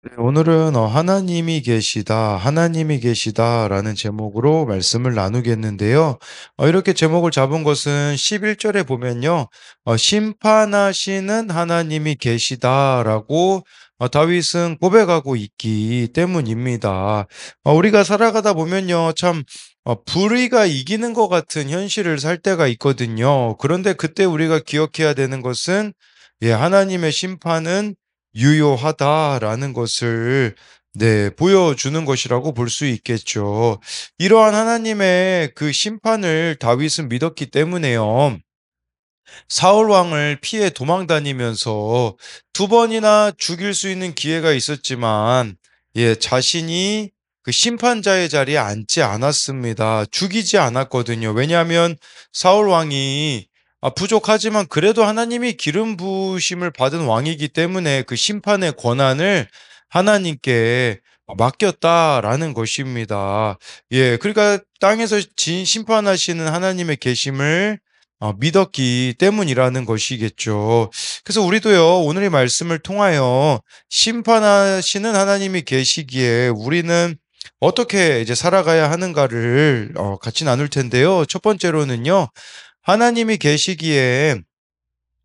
네, 오늘은 하나님이 계시다, 하나님이 계시다라는 제목으로 말씀을 나누겠는데요. 이렇게 제목을 잡은 것은 11절에 보면요. 심판하시는 하나님이 계시다라고 다윗은 고백하고 있기 때문입니다. 우리가 살아가다 보면요. 참 불의가 이기는 것 같은 현실을 살 때가 있거든요. 그런데 그때 우리가 기억해야 되는 것은 하나님의 심판은 유효하다라는 것을 보여주는 것이라고 볼 수 있겠죠. 이러한 하나님의 그 심판을 다윗은 믿었기 때문에요. 사울 왕을 피해 도망 다니면서 두 번이나 죽일 수 있는 기회가 있었지만 자신이 그 심판자의 자리에 앉지 않았습니다. 죽이지 않았거든요. 왜냐하면 사울 왕이 부족하지만 그래도 하나님이 기름 부으심을 받은 왕이기 때문에 그 심판의 권한을 하나님께 맡겼다라는 것입니다. 그러니까 땅에서 심판하시는 하나님의 계심을 믿었기 때문이라는 것이겠죠. 그래서 우리도요, 오늘의 말씀을 통하여 심판하시는 하나님이 계시기에 우리는 어떻게 이제 살아가야 하는가를 같이 나눌 텐데요. 첫 번째로는요, 하나님이 계시기에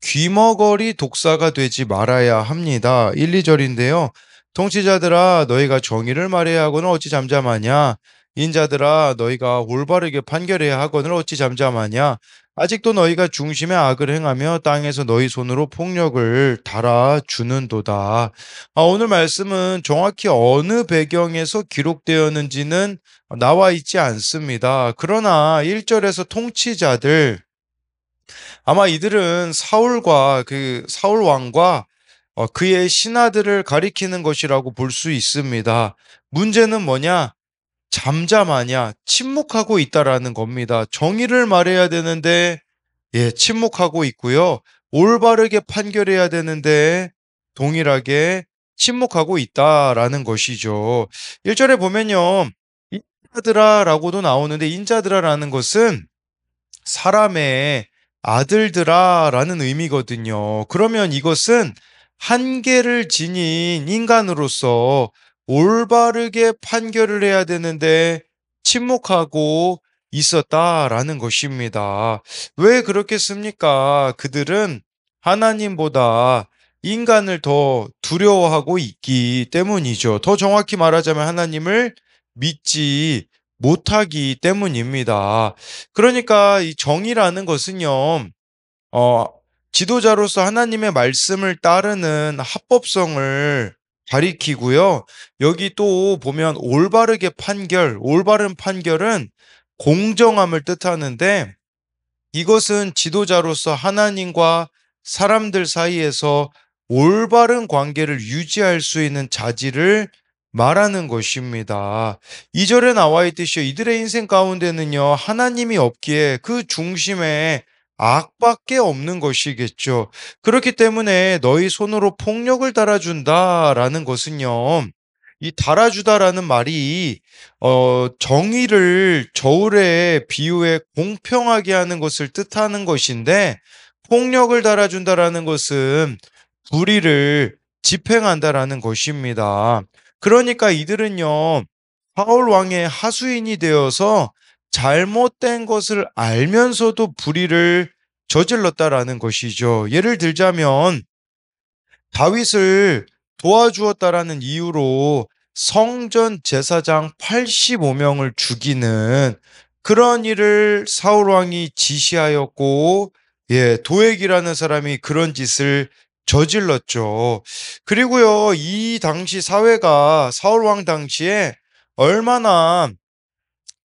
귀머거리 독사가 되지 말아야 합니다. 1, 2절인데요. 통치자들아 너희가 정의를 말해야 하거늘 어찌 잠잠하냐? 인자들아 너희가 올바르게 판결해야 하거늘 어찌 잠잠하냐? 아직도 너희가 중심에 악을 행하며 땅에서 너희 손으로 폭력을 달아주는도다. 오늘 말씀은 정확히 어느 배경에서 기록되었는지는 나와 있지 않습니다. 그러나 1절에서 통치자들, 아마 이들은 사울 왕과 그의 신하들을 가리키는 것이라고 볼 수 있습니다. 문제는 뭐냐? 잠잠하냐? 침묵하고 있다라는 겁니다. 정의를 말해야 되는데 침묵하고 있고요. 올바르게 판결해야 되는데 동일하게 침묵하고 있다라는 것이죠. 1절에 보면요. 인자들아라고도 나오는데 인자들아라는 것은 사람의 아들들아라는 의미거든요. 그러면 이것은 한계를 지닌 인간으로서 올바르게 판결을 해야 되는데 침묵하고 있었다라는 것입니다. 왜 그렇겠습니까? 그들은 하나님보다 인간을 더 두려워하고 있기 때문이죠. 더 정확히 말하자면 하나님을 믿지 못하기 때문입니다. 그러니까 이 정의라는 것은요, 어, 지도자로서 하나님의 말씀을 따르는 합법성을 가리키고요. 여기 또 보면 올바른 판결은 공정함을 뜻하는데 이것은 지도자로서 하나님과 사람들 사이에서 올바른 관계를 유지할 수 있는 자질을 말하는 것입니다. 2절에 나와 있듯이 이들의 인생 가운데는요, 하나님이 없기에 그 중심에 악밖에 없는 것이겠죠. 그렇기 때문에 너희 손으로 폭력을 달아준다라는 것은요, 이 달아주다라는 말이 정의를 저울에 비유해 공평하게 하는 것을 뜻하는 것인데 폭력을 달아준다라는 것은 불의를 집행한다라는 것입니다. 그러니까 이들은요, 사울 왕의 하수인이 되어서 잘못된 것을 알면서도 불의를 저질렀다라는 것이죠. 예를 들자면 다윗을 도와주었다라는 이유로 성전 제사장 85명을 죽이는 그런 일을 사울 왕이 지시하였고, 도액이라는 사람이 그런 짓을 저질렀죠. 그리고요, 이 당시 사회가 사울 왕 당시에 얼마나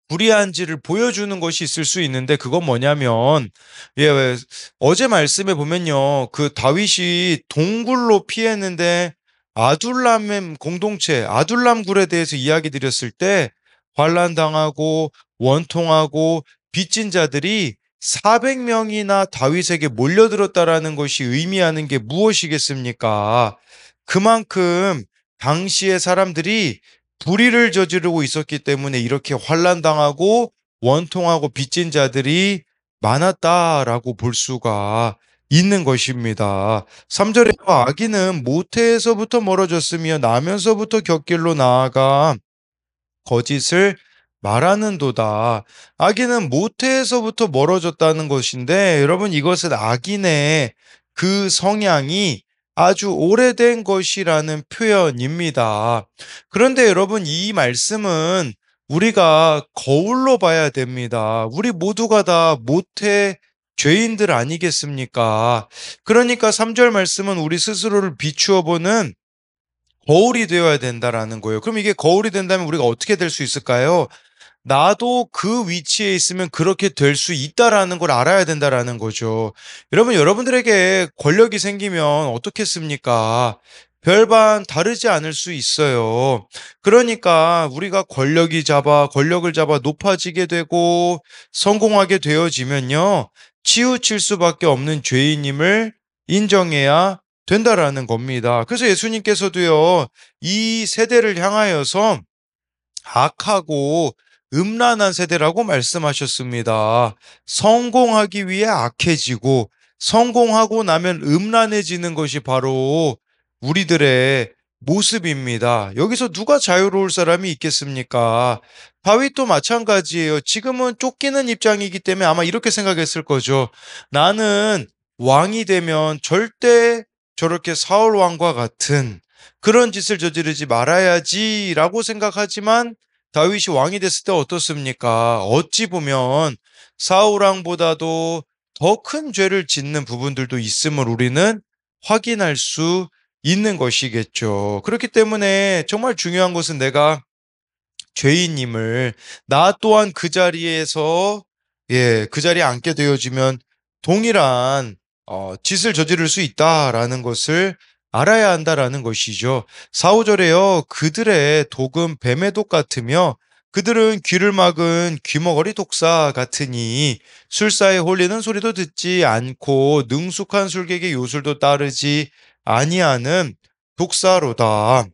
불의한지를 보여주는 것이 있을 수 있는데 그건 뭐냐면 왜 어제 말씀에 보면요. 그 다윗이 동굴로 피했는데 아둘람 공동체, 아둘람 굴에 대해서 이야기 드렸을 때 환난당하고 원통하고 빚진 자들이 400명이나 다윗에게 몰려들었다라는 것이 의미하는 게 무엇이겠습니까? 그만큼 당시의 사람들이 불의를 저지르고 있었기 때문에 이렇게 환난당하고 원통하고 빚진 자들이 많았다라고 볼 수가 있는 것입니다. 3 절에 "아기는 모태에서부터 멀어졌으며 나면서부터 곁길로 나아가 거짓을 말하는도다." 악인은 모태에서부터 멀어졌다는 것인데, 여러분, 이것은 악인의 그 성향이 아주 오래된 것이라는 표현입니다. 그런데 여러분, 이 말씀은 우리가 거울로 봐야 됩니다. 우리 모두가 다 모태 죄인들 아니겠습니까? 그러니까 3절 말씀은 우리 스스로를 비추어 보는 거울이 되어야 된다라는 거예요. 그럼 이게 거울이 된다면 우리가 어떻게 될 수 있을까요? 나도 그 위치에 있으면 그렇게 될 수 있다라는 걸 알아야 된다라는 거죠. 여러분, 여러분들에게 권력이 생기면 어떻겠습니까? 별반 다르지 않을 수 있어요. 그러니까 우리가 권력을 잡아 높아지게 되고 성공하게 되어지면요, 치우칠 수밖에 없는 죄인임을 인정해야 된다라는 겁니다. 그래서 예수님께서도요, 이 세대를 향하여서 악하고 음란한 세대라고 말씀하셨습니다. 성공하기 위해 악해지고 성공하고 나면 음란해지는 것이 바로 우리들의 모습입니다. 여기서 누가 자유로울 사람이 있겠습니까? 다윗도 마찬가지예요. 지금은 쫓기는 입장이기 때문에 아마 이렇게 생각했을 거죠. 나는 왕이 되면 절대 저렇게 사울 왕과 같은 그런 짓을 저지르지 말아야지라고 생각하지만, 다윗이 왕이 됐을 때 어떻습니까? 어찌 보면 사울 왕보다도 더 큰 죄를 짓는 부분들도 있음을 우리는 확인할 수 있는 것이겠죠. 그렇기 때문에 정말 중요한 것은 내가 죄인임을, 나 또한 그 자리에서, 그 자리에 앉게 되어지면 동일한 짓을 저지를 수 있다라는 것을 알아야 한다라는 것이죠. 4, 5절에요. "그들의 독은 뱀의 독 같으며 그들은 귀를 막은 귀머거리 독사 같으니 술사에 홀리는 소리도 듣지 않고 능숙한 술객의 요술도 따르지 아니하는 독사로다."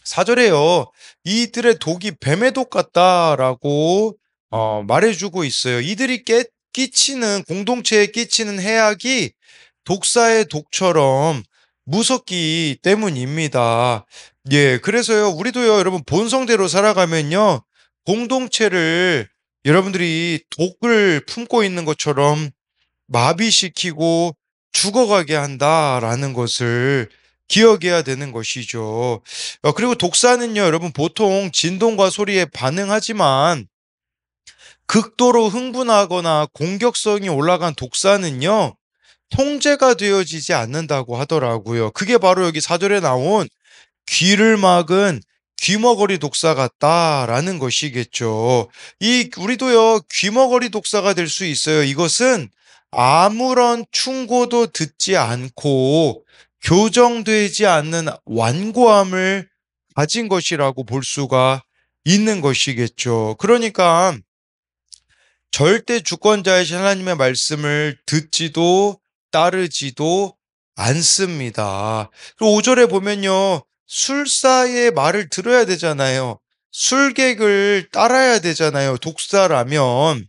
4절에요. "이들의 독이 뱀의 독 같다."라고 말해주고 있어요. 이들이 끼치는, 공동체에 끼치는 해악이 독사의 독처럼 무섭기 때문입니다. 그래서요, 우리도요, 여러분, 본성대로 살아가면요, 공동체를 여러분들이 독을 품고 있는 것처럼 마비시키고 죽어가게 한다라는 것을 기억해야 되는 것이죠. 그리고 독사는요, 여러분, 보통 진동과 소리에 반응하지만 극도로 흥분하거나 공격성이 올라간 독사는요, 통제가 되어지지 않는다고 하더라고요. 그게 바로 여기 4절에 나온 "귀를 막은 귀머거리 독사 같다"라는 것이겠죠. 우리도요, 귀머거리 독사가 될 수 있어요. 이것은 아무런 충고도 듣지 않고 교정되지 않는 완고함을 가진 것이라고 볼 수가 있는 것이겠죠. 그러니까 절대 주권자이신 하나님의 말씀을 듣지도 따르지도 않습니다. 그리고 5절에 보면요, 술사의 말을 들어야 되잖아요. 술객을 따라야 되잖아요, 독사라면.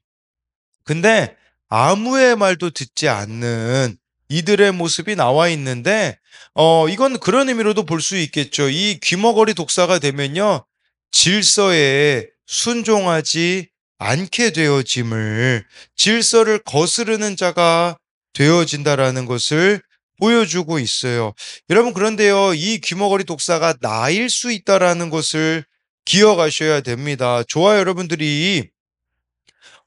근데 아무의 말도 듣지 않는 이들의 모습이 나와 있는데, 이건 그런 의미로도 볼 수 있겠죠. 이 귀머거리 독사가 되면요, 질서에 순종하지 않게 되어짐을, 질서를 거스르는 자가 되어진다라는 것을 보여주고 있어요. 여러분, 그런데요, 이 귀머거리 독사가 나일 수 있다라는 것을 기억하셔야 됩니다. 저와 여러분들이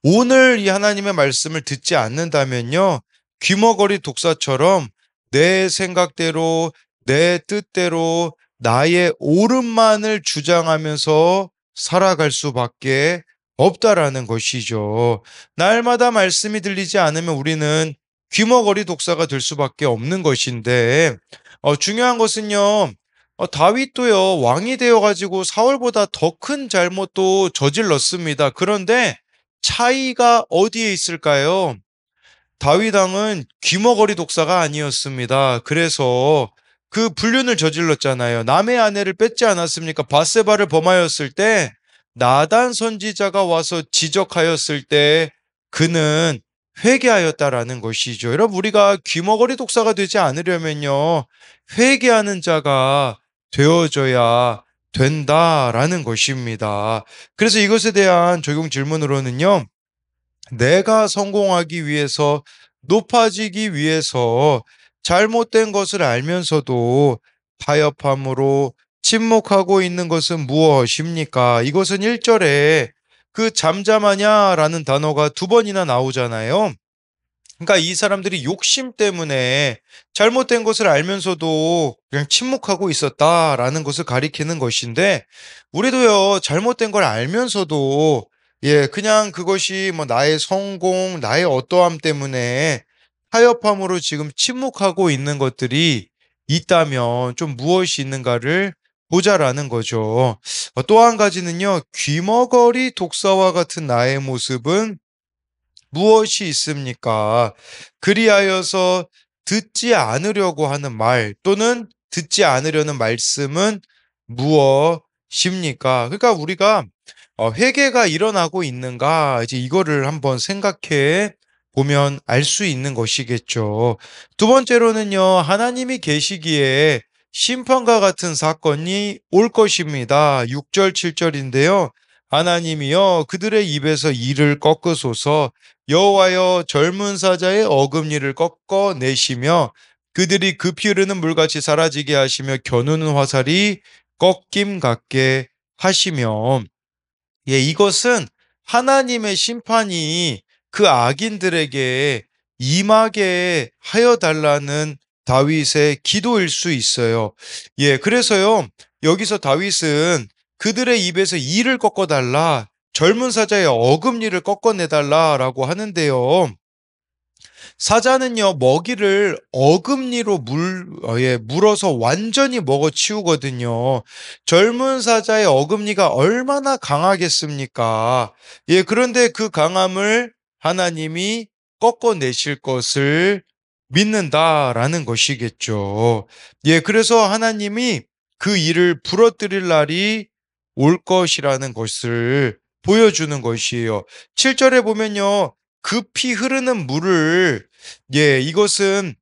오늘 이 하나님의 말씀을 듣지 않는다면요, 귀머거리 독사처럼 내 생각대로, 내 뜻대로 나의 옳음만을 주장하면서 살아갈 수밖에 없다라는 것이죠. 날마다 말씀이 들리지 않으면 우리는 귀머거리 독사가 될 수밖에 없는 것인데, 중요한 것은요, 다윗도요, 왕이 되어가지고 사울보다 더 큰 잘못도 저질렀습니다. 그런데 차이가 어디에 있을까요? 다윗 왕은 귀머거리 독사가 아니었습니다. 그래서 그 불륜을 저질렀잖아요. 남의 아내를 뺏지 않았습니까? 바세바를 범하였을 때 나단 선지자가 와서 지적하였을 때 그는 회개하였다라는 것이죠. 여러분 우리가 귀머거리 독사가 되지 않으려면요. 회개하는 자가 되어져야 된다라는 것입니다. 그래서 이것에 대한 적용 질문으로는요. 내가 성공하기 위해서 높아지기 위해서 잘못된 것을 알면서도 타협함으로 침묵하고 있는 것은 무엇입니까? 이것은 1절에 그 잠잠하냐라는 단어가 두 번이나 나오잖아요. 그러니까 이 사람들이 욕심 때문에 잘못된 것을 알면서도 그냥 침묵하고 있었다라는 것을 가리키는 것인데 우리도요 잘못된 걸 알면서도 그냥 그것이 뭐 나의 성공, 나의 어떠함 때문에 타협함으로 지금 침묵하고 있는 것들이 있다면 좀 무엇이 있는가를 보자라는 거죠. 또 한 가지는요, 귀머거리 독사와 같은 나의 모습은 무엇이 있습니까? 그리하여서 듣지 않으려고 하는 말 또는 듣지 않으려는 말씀은 무엇입니까? 그러니까 우리가 회개가 일어나고 있는가 이제 이거를 한번 생각해 보면 알 수 있는 것이겠죠. 두 번째로는요. 하나님이 계시기에 심판과 같은 사건이 올 것입니다. 6절 7절인데요. 하나님이여 그들의 입에서 이를 꺾으소서 여호와여 젊은 사자의 어금니를 꺾어 내시며 그들이 급히 흐르는 물같이 사라지게 하시며 겨누는 화살이 꺾임 같게 하시며 이것은 하나님의 심판이 그 악인들에게 임하게 하여 달라는 다윗의 기도일 수 있어요. 그래서요, 여기서 다윗은 그들의 입에서 이를 꺾어달라, 젊은 사자의 어금니를 꺾어내달라라고 하는데요. 사자는요, 먹이를 어금니로 물어서 완전히 먹어치우거든요. 젊은 사자의 어금니가 얼마나 강하겠습니까? 그런데 그 강함을 하나님이 꺾어내실 것을 믿는다라는 것이겠죠. 그래서 하나님이 그 일을 부러뜨릴 날이 올 것이라는 것을 보여주는 것이에요. 7절에 보면요. 급히 흐르는 물을 이것은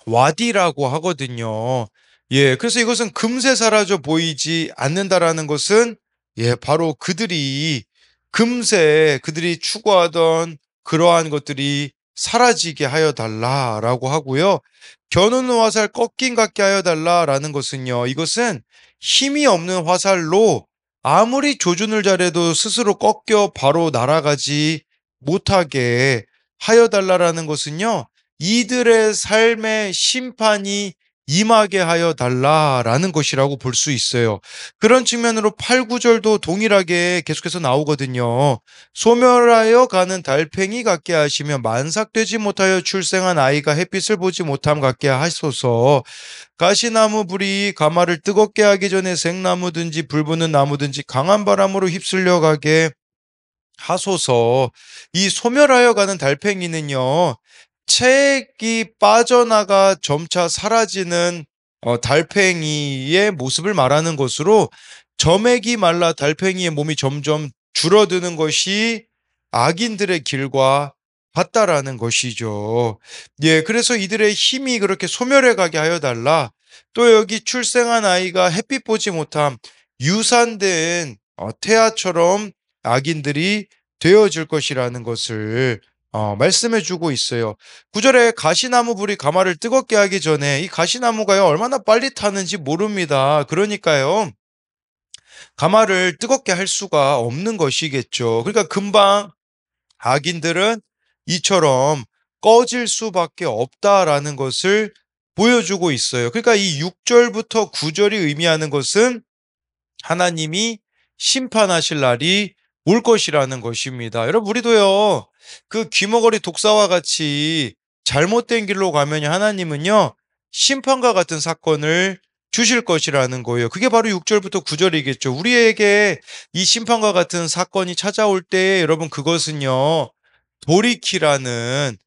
와디라고 하거든요. 그래서 이것은 금세 사라져 보이지 않는다라는 것은 바로 금세 그들이 추구하던 그러한 것들이 사라지게 하여 달라라고 하고요. 겨누는 화살 꺾인 같게 하여 달라라는 것은요. 이것은 힘이 없는 화살로 아무리 조준을 잘해도 스스로 꺾여 바로 날아가지 못하게 하여 달라라는 것은요. 이들의 삶의 심판이 임하게 하여 달라라는 것이라고 볼 수 있어요. 그런 측면으로 8, 9절도 동일하게 계속해서 나오거든요. 소멸하여 가는 달팽이 같게 하시며 만삭되지 못하여 출생한 아이가 햇빛을 보지 못함 같게 하소서. 가시나무 불이 가마를 뜨겁게 하기 전에 생나무든지 불붙는 나무든지 강한 바람으로 휩쓸려 가게 하소서. 이 소멸하여 가는 달팽이는요. 책이 빠져나가 점차 사라지는 달팽이의 모습을 말하는 것으로 점액이 말라 달팽이의 몸이 점점 줄어드는 것이 악인들의 길과 같다라는 것이죠. 그래서 이들의 힘이 그렇게 소멸해 가게 하여 달라. 또 여기 출생한 아이가 햇빛 보지 못함 유산된 태아처럼 악인들이 되어질 것이라는 것을 말씀해 주고 있어요. 9절에 가시나무 불이 가마를 뜨겁게 하기 전에 이 가시나무가요, 얼마나 빨리 타는지 모릅니다. 그러니까요, 가마를 뜨겁게 할 수가 없는 것이겠죠. 그러니까 금방 악인들은 이처럼 꺼질 수밖에 없다라는 것을 보여주고 있어요. 그러니까 이 6절부터 9절이 의미하는 것은 하나님이 심판하실 날이 올 것이라는 것입니다. 여러분 우리도요. 그 귀머거리 독사와 같이 잘못된 길로 가면 하나님은요. 심판과 같은 사건을 주실 것이라는 거예요. 그게 바로 6절부터 9절이겠죠. 우리에게 이 심판과 같은 사건이 찾아올 때 여러분 그것은요. 돌이키라는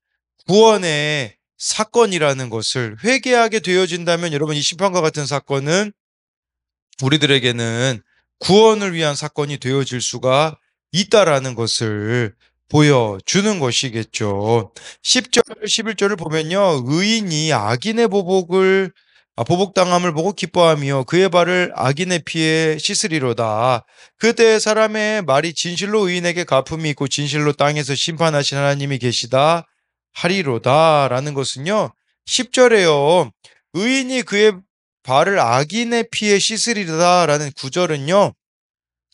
구원의 사건이라는 것을 회개하게 되어진다면 여러분 이 심판과 같은 사건은 우리들에게는 구원을 위한 사건이 되어질 수가 있다라는 것을 보여주는 것이겠죠. 10절, 11절을 보면요. 의인이 악인의 보복당함을 보고 기뻐하며 그의 발을 악인의 피에 씻으리로다. 그때 사람의 말이 진실로 의인에게 갚음이 있고 진실로 땅에서 심판하신 하나님이 계시다 하리로다. 라는 것은요. 10절에요. 의인이 그의 발을 악인의 피에 씻으리로다. 라는 구절은요.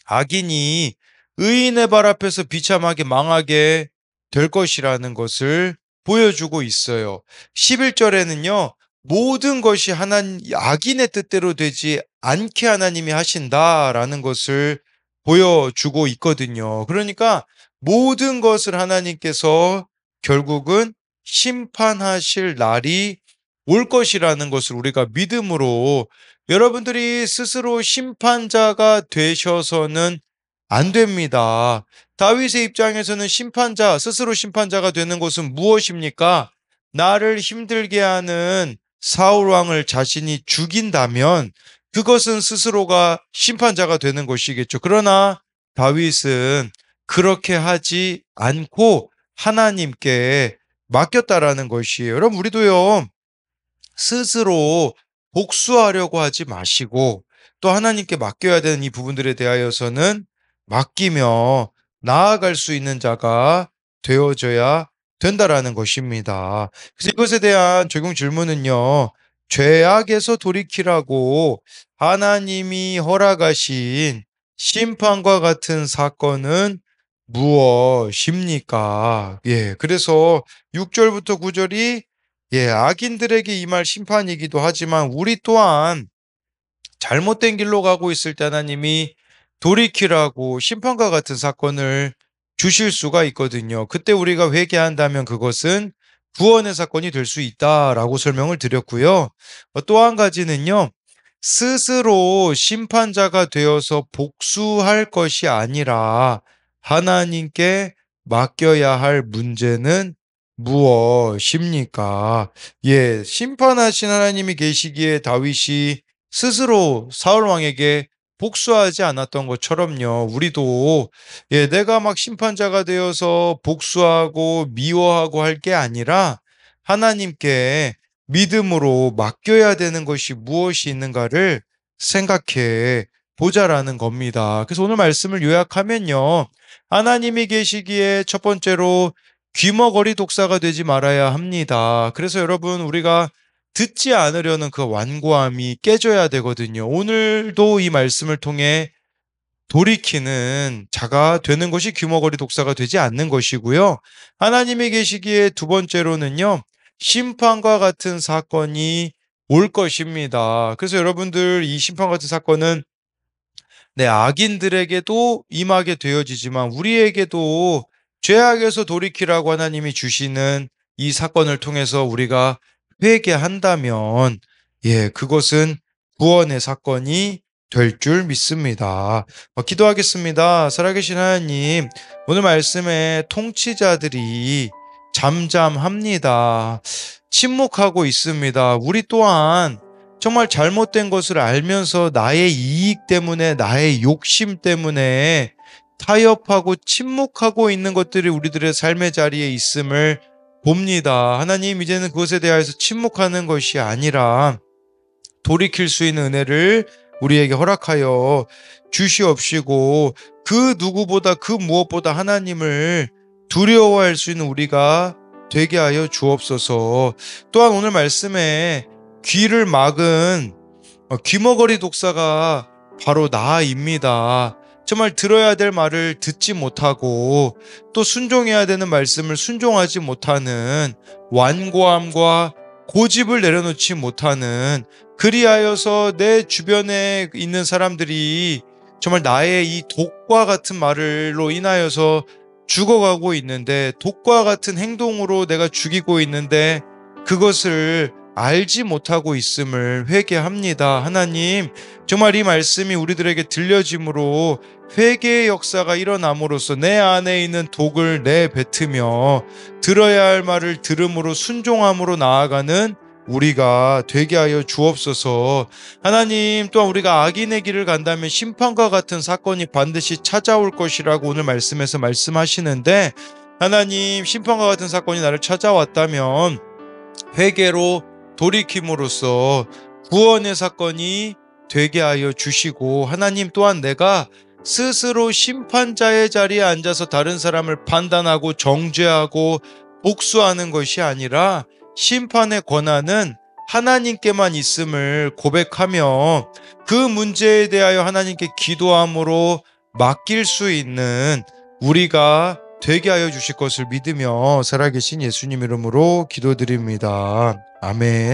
악인이 의인의 발 앞에서 비참하게 망하게 될 것이라는 것을 보여주고 있어요. 11절에는요, 모든 것이 악인의 뜻대로 되지 않게 하나님이 하신다라는 것을 보여주고 있거든요. 그러니까 모든 것을 하나님께서 결국은 심판하실 날이 올 것이라는 것을 우리가 믿음으로 여러분들이 스스로 심판자가 되셔서는 안 됩니다. 다윗의 입장에서는 스스로 심판자가 되는 것은 무엇입니까? 나를 힘들게 하는 사울 왕을 자신이 죽인다면 그것은 스스로가 심판자가 되는 것이겠죠. 그러나 다윗은 그렇게 하지 않고 하나님께 맡겼다라는 것이에요. 여러분, 우리도요, 스스로 복수하려고 하지 마시고 또 하나님께 맡겨야 되는 이 부분들에 대하여서는 맡기며 나아갈 수 있는 자가 되어져야 된다라는 것입니다. 그래서 이것에 대한 적용 질문은요. 죄악에서 돌이키라고 하나님이 허락하신 심판과 같은 사건은 무엇입니까? 예, 그래서 6절부터 9절이 악인들에게 임할 심판이기도 하지만 우리 또한 잘못된 길로 가고 있을 때 하나님이 돌이키라고 심판과 같은 사건을 주실 수가 있거든요. 그때 우리가 회개한다면 그것은 구원의 사건이 될 수 있다라고 설명을 드렸고요. 또 한 가지는요. 스스로 심판자가 되어서 복수할 것이 아니라 하나님께 맡겨야 할 문제는 무엇입니까? 예, 심판하신 하나님이 계시기에 다윗이 스스로 사울 왕에게 복수하지 않았던 것처럼요. 우리도 내가 막 심판자가 되어서 복수하고 미워하고 할 게 아니라 하나님께 믿음으로 맡겨야 되는 것이 무엇이 있는가를 생각해 보자라는 겁니다. 그래서 오늘 말씀을 요약하면요. 하나님이 계시기에 첫 번째로 귀머거리 독사가 되지 말아야 합니다. 그래서 여러분, 우리가 듣지 않으려는 그 완고함이 깨져야 되거든요. 오늘도 이 말씀을 통해 돌이키는 자가 되는 것이 귀머거리 독사가 되지 않는 것이고요. 하나님이 계시기에 두 번째로는요. 심판과 같은 사건이 올 것입니다. 그래서 여러분들, 이 심판 같은 사건은 악인들에게도 임하게 되어지지만 우리에게도 죄악에서 돌이키라고 하나님이 주시는 이 사건을 통해서 우리가 회개한다면 그것은 구원의 사건이 될 줄 믿습니다. 기도하겠습니다. 살아계신 하나님, 오늘 말씀에 통치자들이 잠잠합니다. 침묵하고 있습니다. 우리 또한 정말 잘못된 것을 알면서 나의 이익 때문에, 나의 욕심 때문에 타협하고 침묵하고 있는 것들이 우리들의 삶의 자리에 있음을 봅니다. 하나님, 이제는 그것에 대하여서 침묵하는 것이 아니라 돌이킬 수 있는 은혜를 우리에게 허락하여 주시옵시고 그 누구보다 그 무엇보다 하나님을 두려워할 수 있는 우리가 되게 하여 주옵소서. 또한 오늘 말씀에 귀를 막은 귀머거리 독사가 바로 나입니다. 정말 들어야 될 말을 듣지 못하고 또 순종해야 되는 말씀을 순종하지 못하는 완고함과 고집을 내려놓지 못하는, 그리하여서 내 주변에 있는 사람들이 정말 나의 이 독과 같은 말로 인하여서 죽어가고 있는데, 독과 같은 행동으로 내가 죽이고 있는데 그것을 알지 못하고 있음을 회개합니다. 하나님, 정말 이 말씀이 우리들에게 들려짐으로 회개의 역사가 일어남으로써 내 안에 있는 독을 내뱉으며 들어야 할 말을 들음으로 순종함으로 나아가는 우리가 되게 하여 주옵소서. 하나님, 또한 우리가 악인의 길을 간다면 심판과 같은 사건이 반드시 찾아올 것이라고 오늘 말씀에서 말씀하시는데, 하나님, 심판과 같은 사건이 나를 찾아왔다면 회개로 돌이킴으로써 구원의 사건이 되게 하여 주시고, 하나님 또한 내가 스스로 심판자의 자리에 앉아서 다른 사람을 판단하고 정죄하고 복수하는 것이 아니라 심판의 권한은 하나님께만 있음을 고백하며 그 문제에 대하여 하나님께 기도함으로 맡길 수 있는 우리가 되게 하여 주실 것을 믿으며 살아계신 예수님 이름으로 기도드립니다. 아멘.